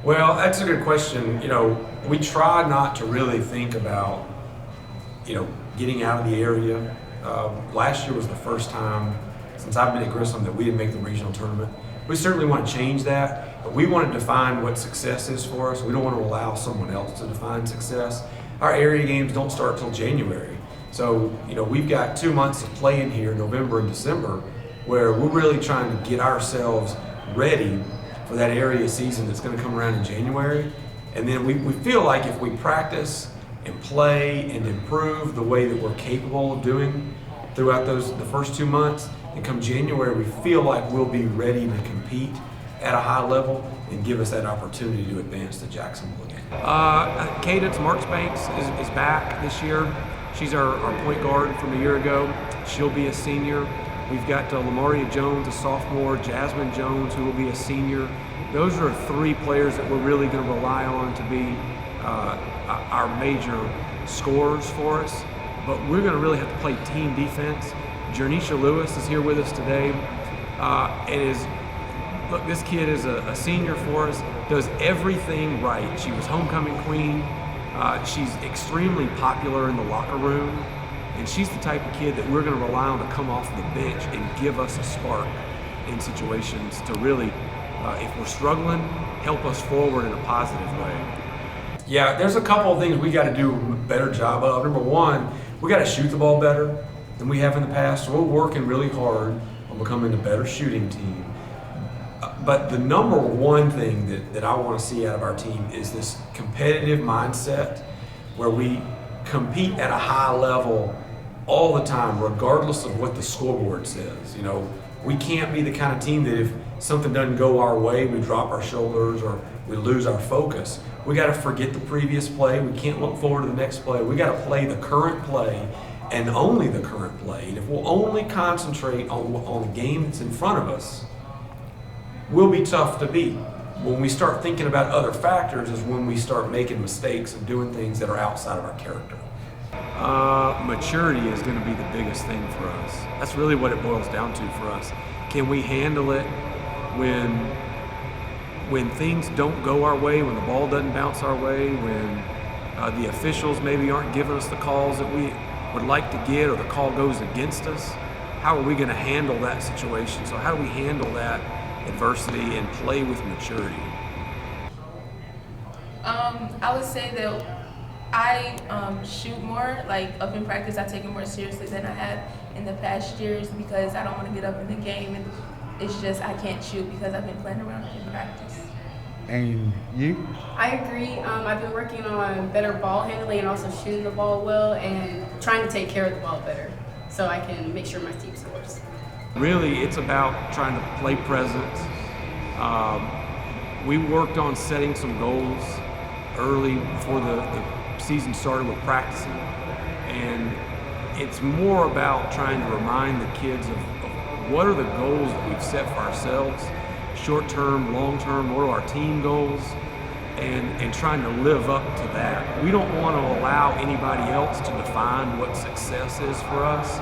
Well, that's a good question. We try not to really think about, getting out of the area. Last year was the first time since I've been at Grissom that we didn't make the regional tournament. We certainly want to change that, but we want to define what success is for us. We don't want to allow someone else to define success. Our area games don't start till January. So, we've got 2 months of playing here, November and December, where we're really trying to get ourselves ready for that area season that's going to come around in January. And then we feel like if we practice and play and improve the way that we're capable of doing throughout the first 2 months, and come January, we feel like we'll be ready to compete at a high level and give us that opportunity to advance to Jacksonville again. Cadence Marksbanks is back this year. She's our point guard from a year ago. She'll be a senior. We've got Lamaria Jones, a sophomore, Jasmine Jones, who will be a senior. Those are 3 players that we're really going to rely on to be our major scorers for us. But we're going to really have to play team defense. Jernisha Lewis is here with us today. Look, this kid is a senior for us, does everything right. She was homecoming queen. She's extremely popular in the locker room. And she's the type of kid that we're going to rely on to come off the bench and give us a spark in situations to really, if we're struggling, help us forward in a positive way. Yeah, there's a couple of things we got to do a better job of. Number one, we got to shoot the ball better than we have in the past. So we're working really hard on becoming a better shooting team. But the number one thing that I want to see out of our team is this competitive mindset where we compete at a high level all the time, regardless of what the scoreboard says. We can't be the kind of team that if something doesn't go our way, we drop our shoulders or we lose our focus. We got to forget the previous play. We can't look forward to the next play. We got to play the current play and only the current play. And if we'll only concentrate on the game that's in front of us, we'll be tough to beat. When we start thinking about other factors is when we start making mistakes and doing things that are outside of our character. Maturity is going to be the biggest thing for us. That's really what it boils down to for us. Can we handle it when things don't go our way, when the ball doesn't bounce our way, when the officials maybe aren't giving us the calls that we would like to get, or the call goes against us? How are we going to handle that situation? So how do we handle that adversity and play with maturity? I would say that I shoot more. Like up in practice, I take it more seriously than I have in the past years because I don't want to get up in the game and it's just I can't shoot because I've been playing around in practice. And you? I agree. I've been working on better ball handling and also shooting the ball well and trying to take care of the ball better so I can make sure my team scores. Really, it's about trying to play presence. We worked on setting some goals early before the season started with practicing. And it's more about trying to remind the kids of what are the goals that we've set for ourselves, short-term, long-term, what are our team goals, and trying to live up to that. We don't want to allow anybody else to define what success is for us.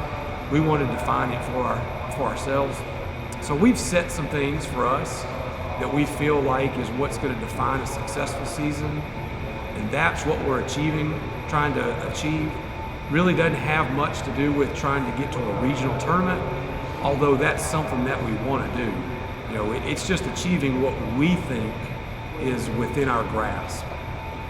We want to define it for ourselves. So we've set some things for us that we feel like is what's going to define a successful season, and that's what we're trying to achieve. Really doesn't have much to do with trying to get to a regional tournament, although that's something that we want to do. It's just achieving what we think is within our grasp.